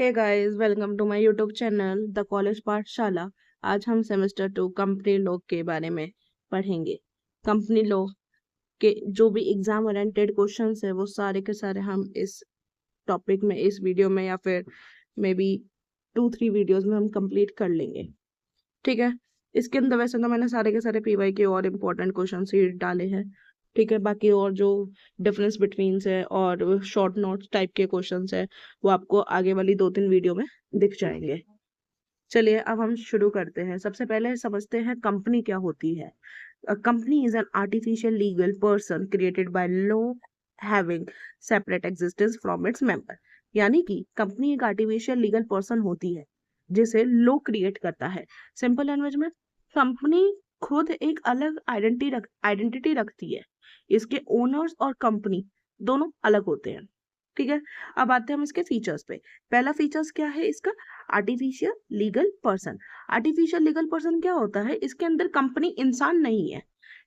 Hey guys, welcome to my YouTube channel the college Pathshala. आज हम semester 2 company law के बारे में पढ़ेंगे। कंपनी लॉ के जो भी एग्जाम ओरिएंटेड क्वेश्चंस है वो सारे के सारे हम इस टॉपिक में, इस वीडियो में या फिर मे बी 2-3 वीडियोस में हम कंप्लीट कर लेंगे। ठीक है। इसके अंदर वैसे तो मैंने सारे के सारे पीवाई के और इम्पोर्टेंट क्वेश्चन ही डाले हैं। ठीक है। बाकी और जो डिफरेंस बिटवीन है और शॉर्ट नोट्स टाइप के क्वेश्चंस है वो आपको आगे वाली 2-3 वीडियो में दिख जाएंगे। चलिए अब हम शुरू करते हैं। सबसे पहले समझते हैं कंपनी क्या होती है। Company is an artificial legal person created by law having separate existence from its member. यानी कि कंपनी एक आर्टिफिशियल लीगल पर्सन होती है जिसे लॉ क्रिएट करता है। सिंपल लैंग्वेज में कंपनी खुद एक अलग आइडेंटिटी रखती है। इसके ओनर्स और कंपनी दोनों अलग होते हैं। ठीक है। अब आते हैं हम इसके फीचर्स पे। पहला फीचर्स क्या है इसका? Artificial legal person. Artificial legal person क्या होता है? इसके अंदर कंपनी इंसान नहीं है,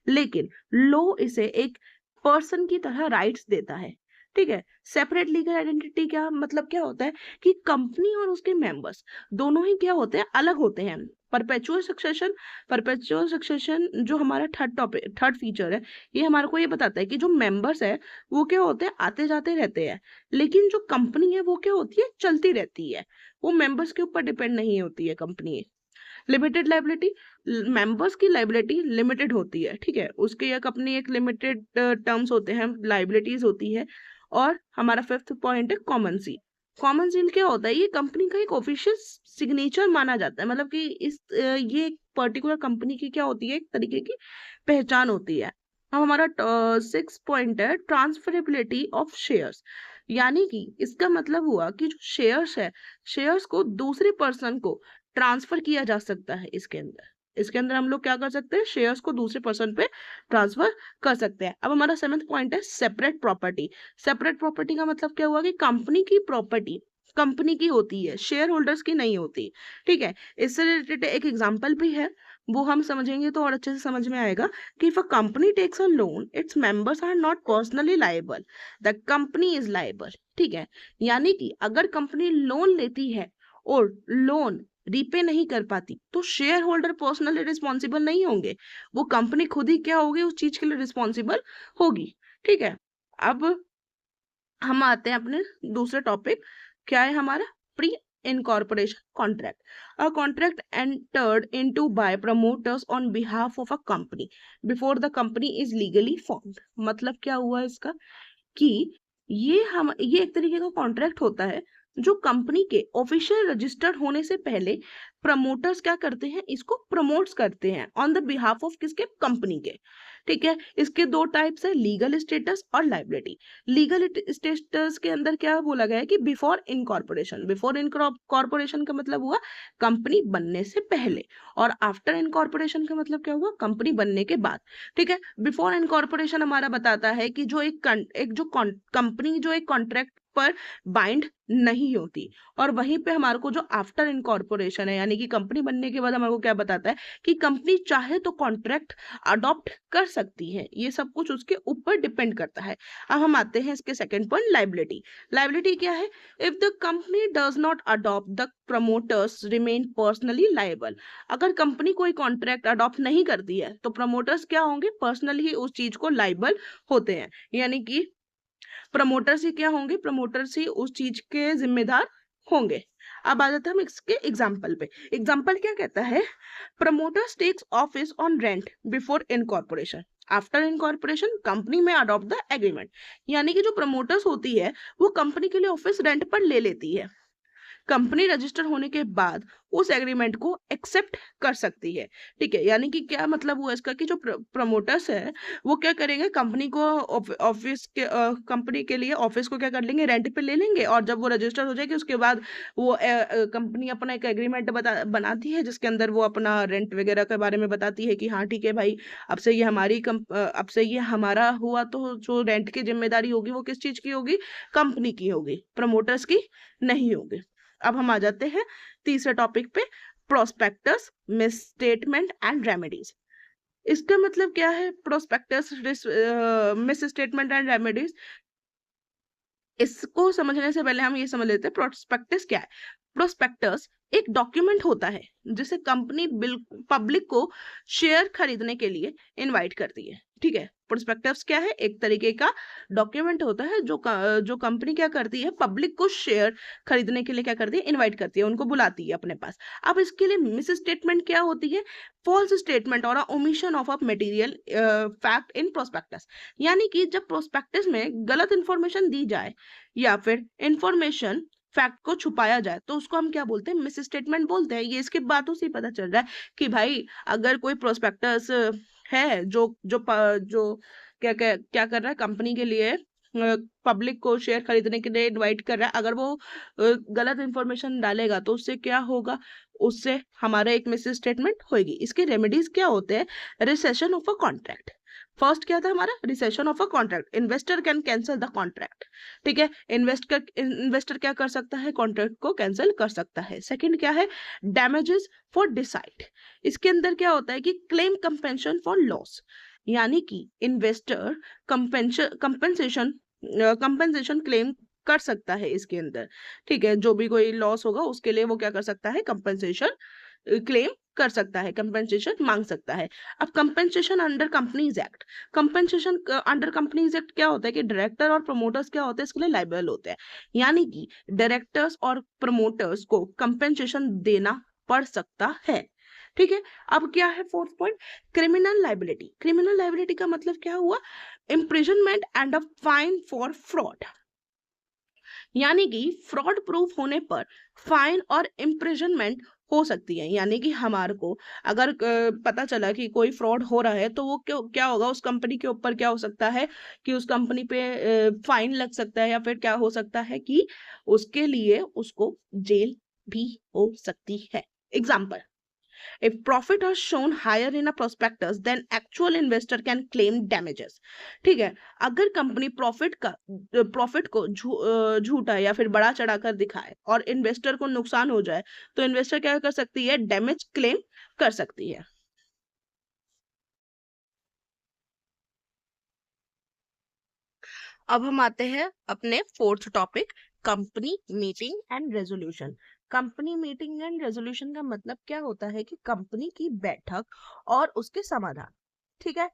लेकिन लॉ इसे एक पर्सन की तरह राइट्स देता है। ठीक है। सेपरेट लीगल आइडेंटिटी क्या मतलब क्या होता है कि कंपनी और उसके मेंबर्स दोनों ही क्या होते हैं? अलग होते हैं। परपेचुअल सक्सेशन जो हमारा थर्ड फीचर है, ये हमारे को ये बताता है कि जो मेंबर्स है वो क्या होते हैं? आते जाते रहते हैं, लेकिन जो कंपनी है वो क्या होती है? चलती रहती है। वो मेंबर्स के ऊपर डिपेंड नहीं होती है कंपनी। लिमिटेड लाइबिलिटी, मेंबर्स की लाइबिलिटी लिमिटेड होती है। ठीक है। उसके एक अपनी एक लिमिटेड टर्म्स होते हैं, लाइबिलिटीज होती है। और हमारा फिफ्थ पॉइंट है कॉमन सील। कॉमन सील क्या होता है? ये कंपनी का एक ऑफिशियल सिग्नेचर माना जाता है। मतलब कि ये एक पर्टिकुलर कंपनी की क्या होती है? एक तरीके की पहचान होती है। अब हमारा 6 पॉइंट है ट्रांसफरेबिलिटी ऑफ शेयर्स। यानी कि इसका मतलब हुआ कि जो शेयर्स है, शेयर्स को दूसरे पर्सन को ट्रांसफर किया जा सकता है। इसके अंदर हम लोग क्या कर सकते हैं? शेयर्स को दूसरे पर्सन पे ट्रांसफर कर सकते हैं। अब हमारा 7th पॉइंट है सेपरेट प्रॉपर्टी। सेपरेट प्रॉपर्टी का मतलब क्या हुआ कि कंपनी की प्रॉपर्टी कंपनी की होती है, शेयर होल्डर्स की नहीं होती। ठीक है। इससे रिलेटेड एक एग्जांपल भी है, वो हम समझेंगे तो और अच्छे से समझ में आएगा कि if a company takes a loan its members are not personally liable, the company is liable. ठीक है। यानी कि अगर कंपनी लोन लेती है और लोन रीपे नहीं कर पाती तो शेयर होल्डर पर्सनली रिस्पॉन्सिबल नहीं होंगे, वो कंपनी खुद ही क्या होगी? उस चीज के लिए रिस्पॉन्सिबल होगी। ठीक है। अब हम आते हैं अपने दूसरे टॉपिक। क्या है हमारा? Pre incorporation contract. A contract entered into bye promoters on behalf of a company before the company is legally formed. मतलब क्या हुआ इसका कि ये एक तरीके का कॉन्ट्रैक्ट होता है जो कंपनी के ऑफिशियल रजिस्टर्ड होने से पहले प्रमोटर्स क्या करते हैं? इसको प्रमोट्स करते हैं ऑन द बिहाफ ऑफ किसके? कंपनी के। ठीक है। इसके दो टाइप्स है, लीगल स्टेटस और लाइबिलिटी। लीगल स्टेटस के अंदर क्या बोला गया है कि बिफोर इनकॉर्पोरेशन। बिफोर इनकॉर्पोरेशन का मतलब हुआ कंपनी बनने से पहले, और आफ्टर इनकॉर्पोरेशन का मतलब क्या हुआ? कंपनी बनने के बाद। ठीक है। बिफोर इनकॉर्पोरेशन हमारा बताता है कि जो एक जो कंपनी जो एक कॉन्ट्रैक्ट पर बाइंड नहीं होती, और वहीं पे हमारे को जो आफ्टर इनकॉर्पोरेशन है यानी कि कंपनी बनने के बाद हमारे को क्या बताता है कि कंपनी चाहे तो कॉन्ट्रैक्ट अडॉप्ट कर सकती है। ये सब कुछ उसके ऊपर डिपेंड करता है। अब हम आते हैं इसके सेकंड पॉइंट, लाइबिलिटी। लाइबिलिटी क्या है? If the company does not adopt the promoters remain personally liable. अगर कंपनी कोई कॉन्ट्रैक्ट अडॉप्ट नहीं करती है तो प्रमोटर्स क्या होंगे? पर्सनली ही उस चीज को लायबल होते हैं। यानी कि प्रमोटर्स ही क्या होंगे? प्रमोटर्स ही उस चीज के जिम्मेदार होंगे। अब आ जाते हैं हम इसके एग्जाम्पल पे। एग्जाम्पल क्या कहता है? Promoters takes office on rent before incorporation. After incorporation company may adopt the agreement. यानी कि जो प्रमोटर्स होती है वो कंपनी के लिए ऑफिस रेंट पर ले लेती है, कंपनी रजिस्टर होने के बाद उस एग्रीमेंट को एक्सेप्ट कर सकती है। ठीक है। यानी कि क्या मतलब हुआ इसका कि जो प्रमोटर्स है वो क्या करेंगे? कंपनी को ऑफिस के कंपनी के लिए ऑफिस को क्या कर लेंगे? रेंट पे ले लेंगे, और जब वो रजिस्टर हो जाएगी उसके बाद वो कंपनी अपना एक एग्रीमेंट बनाती है जिसके अंदर वो अपना रेंट वगैरह के बारे में बताती है कि हाँ ठीक है भाई, अब से ये हमारा हुआ, तो जो रेंट की जिम्मेदारी होगी वो किस चीज की होगी? कंपनी की होगी, प्रमोटर्स की नहीं होगी। अब हम आ जाते हैं तीसरे टॉपिक पे, प्रोस्पेक्टस, मिसस्टेटमेंट एंड रेमेडीज। इसका मतलब क्या है? Prospectus, misstatement and remedies. इसको समझने से पहले हम ये समझ लेते हैं प्रोस्पेक्टस क्या है। प्रोस्पेक्टस एक डॉक्यूमेंट होता है जिसे कंपनी पब्लिक को शेयर खरीदने के लिए इनवाइट करती है। ठीक है, प्रोस्पेक्टस क्या है, एक तरीके का डॉक्यूमेंट होता है जो कंपनी क्या करती है, पब्लिक को शेयर खरीदने के लिए क्या करती है, इनवाइट करती है, उनको बुलाती है अपने पास। अब इसके लिए मिस स्टेटमेंट क्या होती है, फॉल्स स्टेटमेंट और omission of a material fact in prospectus. यानी कि जब प्रोस्पेक्टस में गलत इंफॉर्मेशन दी जाए या फिर इंफॉर्मेशन फैक्ट को छुपाया जाए तो उसको हम क्या बोलते हैं, मिस स्टेटमेंट बोलते हैं। ये इसके बातों से ही पता चल रहा है कि भाई अगर कोई प्रोस्पेक्टस है जो क्या क्या क्या कर रहा है, कंपनी के लिए पब्लिक को शेयर खरीदने के लिए इनवाइट कर रहा है, अगर वो गलत इंफॉर्मेशन डालेगा तो उससे क्या होगा, उससे हमारा एक मिस स्टेटमेंट होगी। इसके रेमेडीज क्या होते हैं, recession of a contract. First क्या था हमारा, recession of a contract, investor can cancel the contract. ठीक है, इन्वेस्टर क्या कर सकता है, कॉन्ट्रैक्ट को कैंसिल कर सकता है। सेकंड क्या है, डैमेजेस फॉर डिसाइड। इसके अंदर क्या होता है कि क्लेम कंपेंसेशन फॉर लॉस, यानी कि इन्वेस्टर कंपेंसेशन कंपेंसेशन क्लेम कर सकता है इसके अंदर। ठीक है, जो भी कोई लॉस होगा उसके लिए वो क्या कर सकता है, कंपेंसेशन क्लेम कर सकता है, कंपेंसेशन मांग सकता है। अब compensation under companies act, compensation under companies act क्या होता है कि डायरेक्टर और प्रमोटर्स क्या होते हैं, इसके लिए लाइबल होते हैं। यानी कि डायरेक्टर्स और प्रमोटर्स को कंपेंसेशन देना पड़ सकता है। ठीक है, अब क्या है fourth point, criminal liability. Criminal liability का मतलब क्या हुआ, imprisonment and a fine for fraud. यानी कि फ्रॉड प्रूफ होने पर फाइन और इम्प्रिजनमेंट हो सकती है। यानी कि हमारे को अगर पता चला कि कोई फ्रॉड हो रहा है तो वो क्या होगा, उस कंपनी के ऊपर क्या हो सकता है कि उस कंपनी पे फाइन लग सकता है, या फिर क्या हो सकता है कि उसके लिए उसको जेल भी हो सकती है। Example, if profit are shown higher in a prospectus then actual investor can claim damages। ठीक है, अगर कंपनी प्रॉफिट को झूठा या फिर बड़ा चढ़ाकर दिखाए और इन्वेस्टर को नुकसान हो जाए तो इन्वेस्टर क्या कर सकती है, डैमेज क्लेम कर सकती है। अब हम आते हैं अपने fourth topic, company meeting and resolution. Company meeting and resolution का मतलब क्या होता है कि कंपनी की बैठक और उसके समाधान। ठीक है,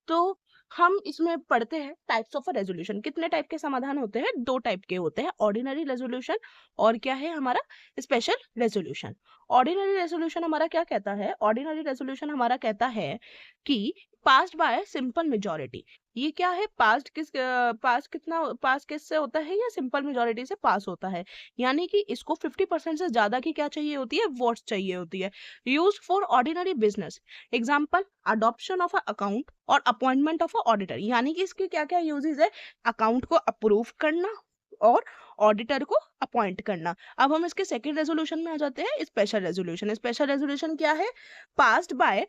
तो हम इसमें पढ़ते हैं टाइप्स ऑफ रेजोल्यूशन। कितने टाइप के समाधान होते हैं, दो टाइप के होते हैं, ऑर्डिनरी रेजोल्यूशन और क्या है हमारा, स्पेशल रेजोल्यूशन। ऑर्डिनरी रेजोल्यूशन हमारा क्या कहता है, ऑर्डिनरी रेजोल्यूशन हमारा कहता है कि पास्ड बाय सिंपल मेजोरिटी। ये क्या है, पास किससे होता है, या सिंपल मेजोरिटी से पास होता है। यानी कि इसको 50% से ज्यादा की क्या चाहिए होती है, वोट्स चाहिए होती है। Used for ordinary business, example adoption of account और अपॉइंटमेंट ऑफ ऑडिटर। यानी कि इसके क्या क्या यूजेस है, अकाउंट को अप्रूव करना और ऑडिटर को अपॉइंट करना। अब हम इसके सेकंड रेजोल्यूशन में आ जाते हैं, स्पेशल रेजोल्यूशन। स्पेशल रेजोल्यूशन क्या है, पास्ड बाय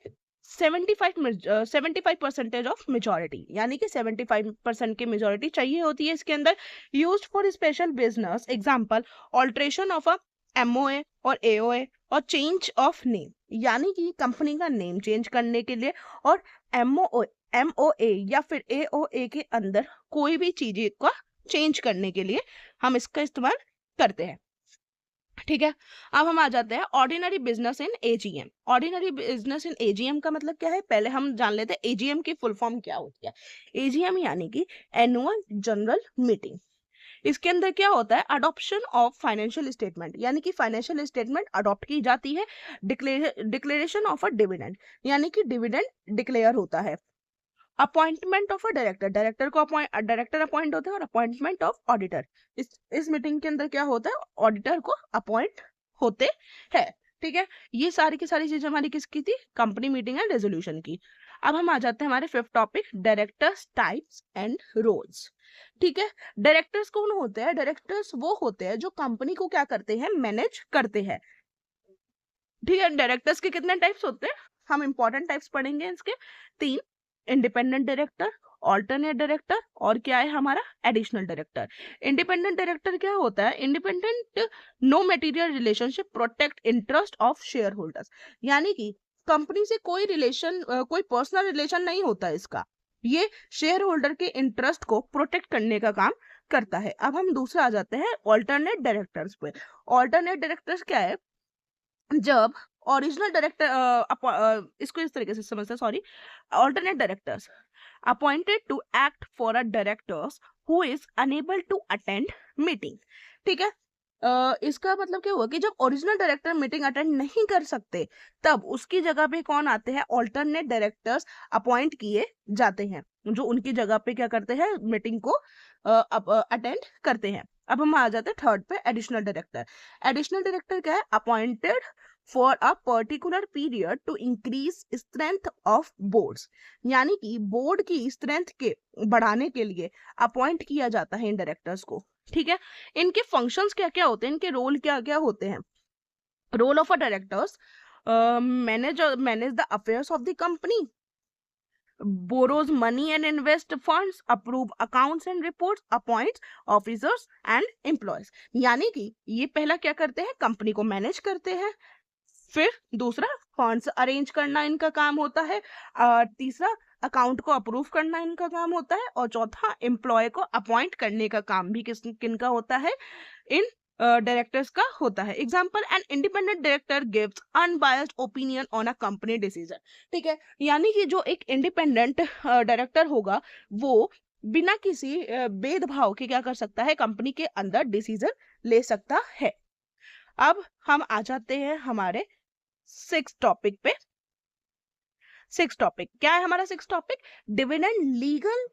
75% ऑफ मेजोरिटी, यानी कि 75% की मेजोरिटी चाहिए होती है इसके अंदर। Used for special business, example alteration of a MOA और एओए और चेंज ऑफ नेम। यानी कि कंपनी का नेम चेंज करने के लिए और एमओए या फिर एओए के अंदर कोई भी चीज का चेंज करने के लिए हम इसका इस्तेमाल करते हैं। ठीक है, अब हम आ जाते हैं ordinary business in AGM. Ordinary business in AGM का मतलब क्या है, पहले हम जान लेते हैं एजीएम की फुल फॉर्म क्या होती है। एजीएम यानी कि एनुअल जनरल मीटिंग। इसके अंदर क्या होता है, अडॉप्शन ऑफ फाइनेंशियल स्टेटमेंट, यानी कि फाइनेंशियल स्टेटमेंट अडॉप्ट की जाती है। डिक्लेरेशन ऑफ अ डिविडेंड, यानी कि डिविडेंड डिक्लेयर होता है। Appointment of a director, director appoint होते हैं, और अपॉइंटमेंट ऑफ ऑडिटर, इस मीटिंग के अंदर क्या होता है, ऑडिटर को अपॉइंट होते हैं। ठीक है, ये सारी की सारी चीजें हमारी किसकी थी, कंपनी मीटिंग एंड रेजोल्यूशन की। अब हम आ जाते हैं हमारे fifth topic, directors types and roles. ठीक है, डायरेक्टर्स कौन होते हैं, डायरेक्टर्स वो होते हैं जो कंपनी को क्या करते हैं, मैनेज करते हैं। ठीक है, डायरेक्टर्स के कितने टाइप्स होते हैं, हम इंपॉर्टेंट टाइप्स पढ़ेंगे इसके, तीन, इंडिपेंडेंट डायरेक्टर, ऑल्टरनेट डायरेक्टर और क्या है हमारा, एडिशनल डायरेक्टर। इंडिपेंडेंट डायरेक्टर क्या होता है, independent no material relationship protect interest of shareholders. यानी कि कंपनी से कोई रिलेशन, कोई पर्सनल रिलेशन नहीं होता इसका, ये शेयर होल्डर के इंटरेस्ट को प्रोटेक्ट करने का काम करता है। अब हम दूसरा आ जाते हैं ऑल्टरनेट डायरेक्टर्स पे। ऑल्टरनेट डायरेक्टर्स क्या है, जब ओरिजिनल डायरेक्टर इसको इस तरीके से समझते हैं, sorry, alternate directors appointed to act for a directors who is unable to attend meeting. ठीक है, इसका मतलब क्या हुआ कि जब ओरिजिनल डायरेक्टर मीटिंग अटेंड नहीं कर सकते तब उसकी जगह पे कौन आते हैं, ऑल्टरनेट डायरेक्टर्स अपॉइंट किए जाते हैं, जो उनकी जगह पे क्या करते हैं, मीटिंग को अटेंड करते हैं। अब हम आ जाते हैं थर्ड पे, एडिशनल डायरेक्टर। एडिशनल डायरेक्टर क्या है, appointed for a particular period to increase strength of boards, यानी कि बोर्ड की स्ट्रेंथ के बढ़ाने के लिए अपॉइंट किया जाता है इन डायरेक्टर्स को। ठीक है, इनके फंक्शंस क्या क्या होते हैं, इनके रोल क्या क्या होते हैं। Role of a directors, manage the affairs of the company, borrows money and invest funds, approve accounts and reports, appoints officers and employees। यानी कि ये पहला क्या करते हैं, कंपनी को मैनेज करते हैं, फिर दूसरा फंड्स अरेंज करना इनका काम होता है, तीसरा अकाउंट को अप्रूव करना इनका काम होता है, और चौथा एम्प्लॉय को अपॉइंट करने का काम भी किनका होता है, इन डायरेक्टर्स का होता है। Example, an independent director gives unbiased opinion on a company decision. ठीक है, यानी कि जो एक इंडिपेंडेंट डायरेक्टर होगा वो बिना किसी भेदभाव के क्या कर सकता है, कंपनी के अंदर डिसीजन ले सकता है। अब हम आ जाते हैं हमारे सिक्स टॉपिक पे। सिक्स टॉपिक क्या है हमारा, six topic, dividend legal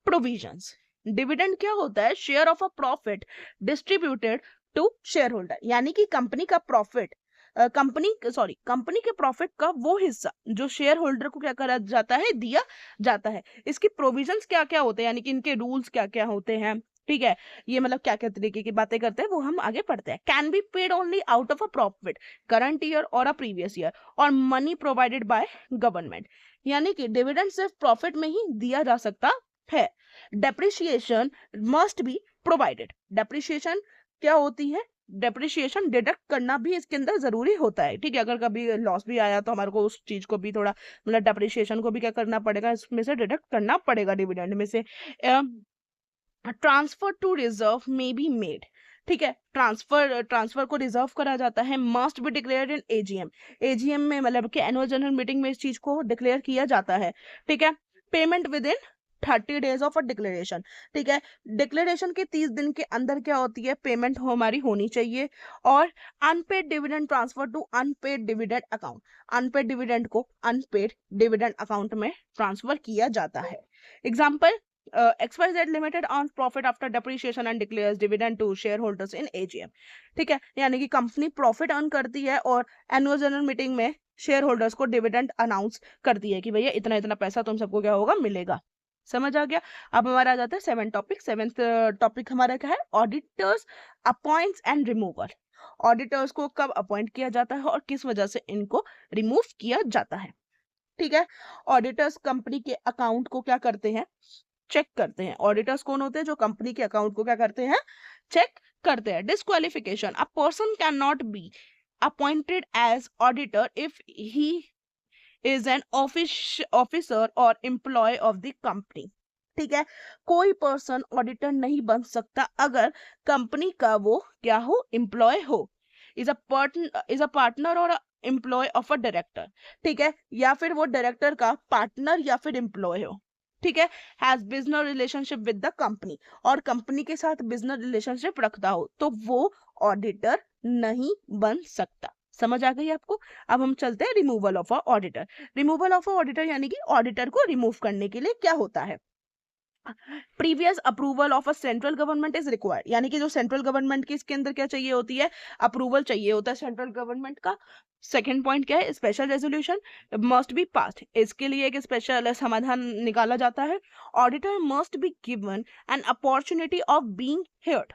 provisions. Dividend क्या होता है, share of a profit distributed to shareholder, यानी कि कंपनी का प्रॉफिट, कंपनी के प्रॉफिट का वो हिस्सा जो शेयर होल्डर को क्या करा जाता है, दिया जाता है। इसकी प्रोविजंस क्या क्या होते हैं, यानी कि इनके रूल्स क्या क्या होते हैं। ठीक है, ये मतलब क्या क्या तरीके की बातें करते हैं वो हम आगे पढ़ते हैं। Can be paid only out of a profit current year और अ प्रीवियस ईयर, और मनी प्रोवाइडेड बाय गवर्नमेंट, यानी कि डिविडेंड सिर्फ प्रॉफिट में ही दिया जा सकता है। Depreciation must be provided. Depreciation क्या होती है, डेप्रिसिएशन डिडक्ट करना भी इसके अंदर जरूरी होता है। ठीक है, अगर कभी लॉस भी आया तो हमारे को उस चीज को भी थोड़ा मतलब डेप्रिसिएशन को भी क्या करना पड़ेगा, इसमें से डिडक्ट करना पड़ेगा डिविडेंड में से। Transfer to reserve may be made. ठीक है, ट्रांसफर को रिजर्व करा जाता है। Must be declared in AGM, AGM में मतलब कि एनुअल जनरल मीटिंग में इस चीज को डिक्लेयर किया जाता है। ठीक है, payment with in 30 days of a declaration. ठीक है, डिक्लेरेशन के 30 दिन के अंदर क्या होती है, पेमेंट हमारी होनी चाहिए। और unpaid dividend transfer to unpaid dividend account, unpaid dividend को अनपेड डिविडेंड अकाउंट में ट्रांसफर किया जाता है। Example, XYZ Limited earns profit after depreciation and declares dividend to shareholders in AGM। ठीक है, यानी कि कंपनी प्रॉफिट अर्न करती है और एनुअल जनरल मीटिंग में शेयर होल्डर्स को डिविडेंड अनाउंस करती है कि भैया इतना इतना पैसा तुम सबको क्या होगा, मिलेगा। समझ आ गया। अब हमारा आ जाता है सेवेंथ टॉपिक हमारा क्या है, auditors appoints and removal. Auditors को कब अपॉइंट किया जाता है और किस वजह से इनको रिमूव किया जाता है। ठीक है, ऑडिटर्स कंपनी के अकाउंट को क्या करते हैं, चेक करते हैं। ऑडिटर्स कौन होते हैं, जो कंपनी के अकाउंट को क्या करते हैं, चेक करते हैं। Disqualification, a person can not be appointed as auditor if he is an officer और एम्प्लॉय ऑफ द कंपनी। ठीक है, कोई पर्सन ऑडिटर नहीं बन सकता अगर कंपनी का वो क्या हो, एम्प्लॉय हो, इज अ पार्टनर और एम्प्लॉय ऑफ अ डायरेक्टर। ठीक है, या फिर वो डायरेक्टर का पार्टनर या फिर एम्प्लॉय हो। ठीक है, has business relationship with the company, और कंपनी के साथ बिजनेस रिलेशनशिप रखता हो तो वो ऑडिटर नहीं बन सकता। समझ आ गई आपको। अब हम चलते हैं removal of a auditor. Removal of a auditor यानी कि ऑडिटर को रिमूव करने के लिए क्या होता है, previous approval of a central government is required, यानी कि जो सेंट्रल गवर्नमेंट की इसके अंदर क्या चाहिए होती है, अप्रूवल चाहिए होता है सेंट्रल गवर्नमेंट का। सेकेंड पॉइंट क्या है, special resolution must be passed, इसके लिए एक स्पेशल समाधान निकाला जाता है। Auditor must be given an opportunity of being heard.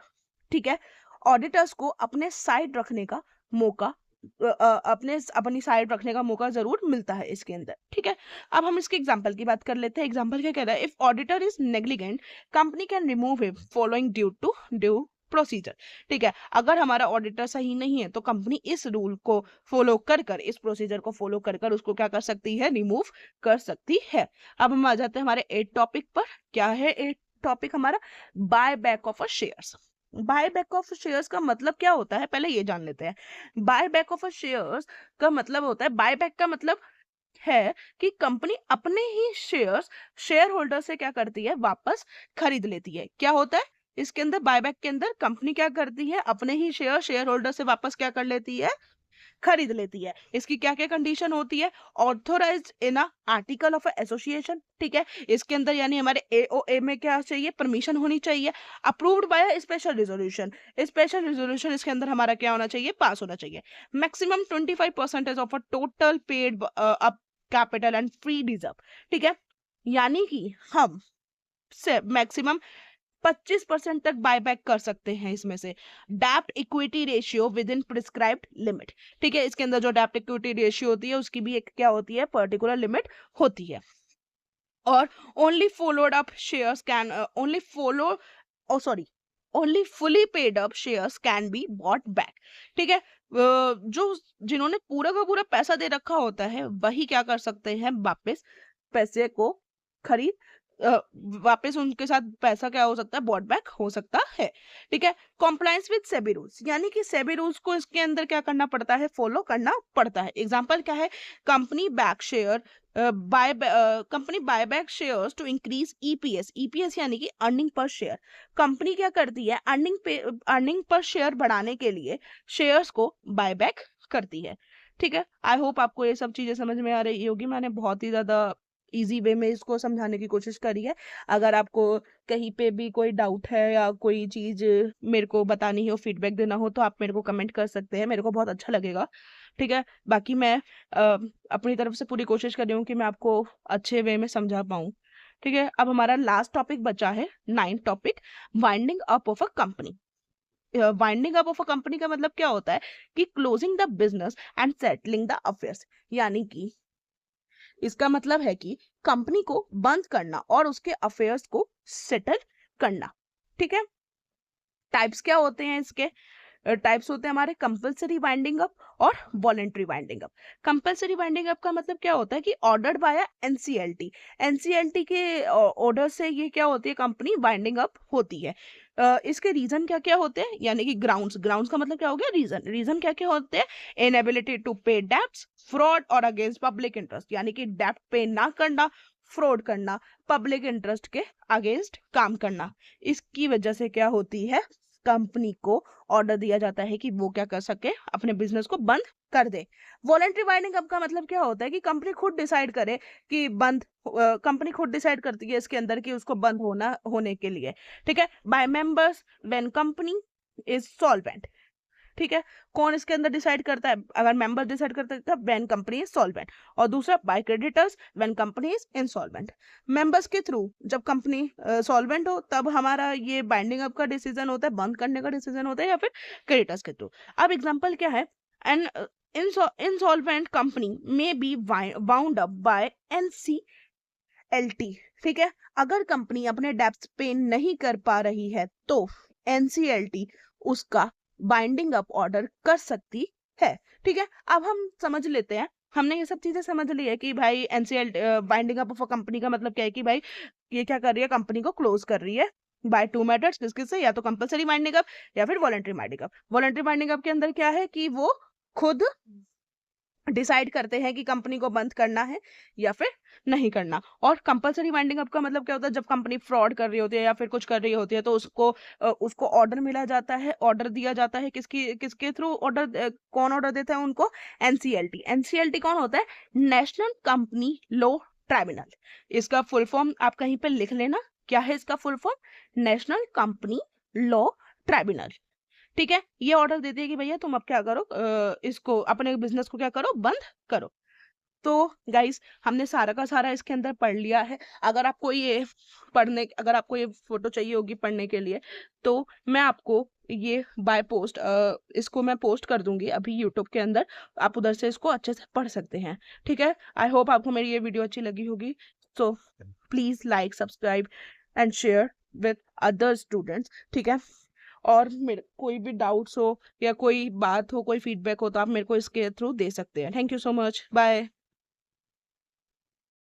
ठीक है, ऑडिटर्स को अपने साइड रखने का मौका अपनी साइड रखने का मौका जरूर मिलता है इसके अंदर। ठीक है, अब हम इसके एग्जांपल की बात कर लेते हैं। एग्जांपल क्या कह रहा है, if auditor is negligent company can remove him following due procedure. ठीक है, अगर हमारा ऑडिटर सही नहीं है तो कंपनी इस रूल को फॉलो कर इस प्रोसीजर को फॉलो कर उसको क्या कर सकती है, रिमूव कर सकती है। अब हम आ जाते हैं हमारे 8 टॉपिक पर। क्या है 8 टॉपिक हमारा buy back of a shares. Buy back of shares का मतलब क्या होता है, पहले ये जान लेते हैं। Buy back of a shares का मतलब होता है, बाय बैक का मतलब है कि कंपनी अपने ही शेयर्स शेयर होल्डर से क्या करती है, वापस खरीद लेती है। क्या होता है इसके अंदर, बायबैक के अंदर कंपनी क्या करती है, अपने ही शेयर होल्डर से वापस क्या कर लेती है, खरीद लेती है। इसकी क्या क्या कंडीशन होती है, authorised in a article of association, ठीक है। इसके अंदर यानी हमारे एओए में क्या चाहिए, परमिशन होनी चाहिए, approved by special resolution, special resolution इसके अंदर हमारा क्या होना चाहिए, पास होना चाहिए। Maximum 25% of a total paid up capital and free reserve, ठीक है। यानी कि हम से मैक्सिमम 25% तक बायबैक कर सकते हैं इसमें से। डेप्ट equity ratio within prescribed limit, ठीक है। इसके अंदर जो डेप्ट इक्विटी रेशियो होती है उसकी भी एक क्या होती है, पर्टिकुलर लिमिट होती है। और only followed up shares can only follow sorry only fully paid up shares can be bought back, ठीक है। जो जिन्होंने पूरा का पूरा पैसा दे रखा होता है वही क्या कर सकते हैं, वापस पैसे को खरीद वापस उनके साथ पैसा क्या हो सकता है, बॉट बैक हो सकता है, ठीक है। कॉम्प्लायंस विद सेबी रूल्स, यानी कि सेबी रूल्स को इसके अंदर क्या करना पड़ता है, फॉलो करना पड़ता है। एग्जांपल क्या है, company back share company buy back shares to increase EPS, EPS यानी कि अर्निंग पर शेयर। कंपनी क्या करती है, अर्निंग पर शेयर बढ़ाने के लिए शेयर्स को बाय बैक करती है, ठीक है। आई होप आपको ये सब चीजें समझ में आ रही होगी। मैंने बहुत ही ज्यादा इजी वे में इसको समझाने की कोशिश करी है। अगर आपको कहीं पे भी कोई डाउट है या कोई चीज मेरे को बतानी हो, फीडबैक देना हो, तो आप मेरे को कमेंट कर सकते हैं, मेरे को बहुत अच्छा लगेगा, ठीक है। बाकी मैं अपनी तरफ से पूरी कोशिश कर रही हूँ कि मैं आपको अच्छे वे में समझा पाऊँ, ठीक है। अब हमारा लास्ट टॉपिक बचा है 9th topic, winding up of a company. Winding up of a company का मतलब क्या होता है कि closing the business and settling the affairs, यानी कि इसका मतलब है कि कंपनी को बंद करना और उसके अफेयर्स को सेटल करना, ठीक है। टाइप्स क्या होते हैं इसके, टाइप्स होते हैं हमारे कंपलसरी वाइंडिंग अप और voluntary winding up. Compulsory winding up का मतलब क्या होता है कि ऑर्डर्ड बाय एनसीएलटी, एनसीएलटी के ऑर्डर से ये क्या होती है, कंपनी वाइंडिंग अप होती है। इसके रीजन क्या क्या होते हैं, यानी कि ग्राउंड्स, ग्राउंड्स का मतलब क्या हो गया, रीजन, रीजन क्या क्या होते हैं, इनएबिलिटी टू पे डेब्ट्स, फ्रॉड और अगेंस्ट पब्लिक इंटरेस्ट, यानी कि डेब्ट पे ना करना, फ्रॉड करना, पब्लिक इंटरेस्ट के अगेंस्ट काम करना। इसकी वजह से क्या होती है, कंपनी को ऑर्डर दिया जाता है कि वो क्या कर सके, अपने बिजनेस को बंद कर दे। वॉलेंट्री वाइंडिंग अप का मतलब क्या होता है कि कंपनी खुद डिसाइड करे कि कंपनी खुद डिसाइड करती है इसके अंदर कि उसको बंद होने के लिए, ठीक है। By members when company is solvent, ठीक है। कौन इसके अंदर डिसाइड करता है, अगर मेंबर डिसाइड करते हैं तब व्हेन कंपनी इज सॉल्वेंट। और दूसरा by creditors when company is insolvent. Members के थ्रू जब कंपनी सॉल्वेंट हो तब हमारा ये बाइंडिंग अप का डिसीजन होता है, बंद करने का डिसीजन होता है, या फिर क्रेडिटर्स के थ्रू। अब एग्जांपल क्या है, एन इंसॉल्वेंट कंपनी में be bound up by NCLT, ठीक है। अगर कंपनी अपने डेब्ट्स पे नहीं कर पा रही है तो एनसीएलटी उसका बाइंडिंग अप ऑर्डर कर सकती है, ठीक है। अब हम समझ लेते हैं, हमने ये सब चीजें समझ ली है कि भाई NCL binding up of a company का मतलब क्या है कि भाई ये क्या कर रही है, कंपनी को क्लोज कर रही है बाय 2 मेथड्स, किस किस से, या तो कंपलसरी बाइंडिंग अप या फिर voluntary binding up. Voluntary binding up के अंदर क्या है कि वो खुद डिसाइड करते हैं कि कंपनी को बंद करना है या फिर नहीं करना। और कंपलसरी वाइंडिंग अप का मतलब क्या होता है, जब कंपनी फ्रॉड कर रही होती है या फिर कुछ कर रही होती है तो उसको ऑर्डर मिला जाता है, ऑर्डर दिया जाता है, किसके थ्रू ऑर्डर, कौन ऑर्डर देता है उनको, एनसीएलटी। एनसीएलटी कौन होता है, नेशनल कंपनी लॉ ट्राइब्यूनल। इसका फुल फॉर्म आप कहीं पे लिख लेना, क्या है इसका full form, national company law tribunal, ठीक है। ये ऑर्डर देती है कि भैया तुम अब क्या करो, इसको अपने बिजनेस को क्या करो, बंद करो। तो गाइस हमने सारा का सारा इसके अंदर पढ़ लिया है। अगर आपको ये फोटो चाहिए होगी पढ़ने के लिए तो मैं आपको ये बाय पोस्ट इसको मैं पोस्ट कर दूंगी अभी यूट्यूब के अंदर, आप उधर से इसको अच्छे से पढ़ सकते हैं, ठीक है। आई होप आपको मेरी ये वीडियो अच्छी लगी होगी। So please like, subscribe and share with other students, ठीक है। और मेरे कोई भी डाउट्स हो या कोई बात हो, कोई फीडबैक हो तो आप मेरे को इसके थ्रू दे सकते हैं। Thank you so much, bye.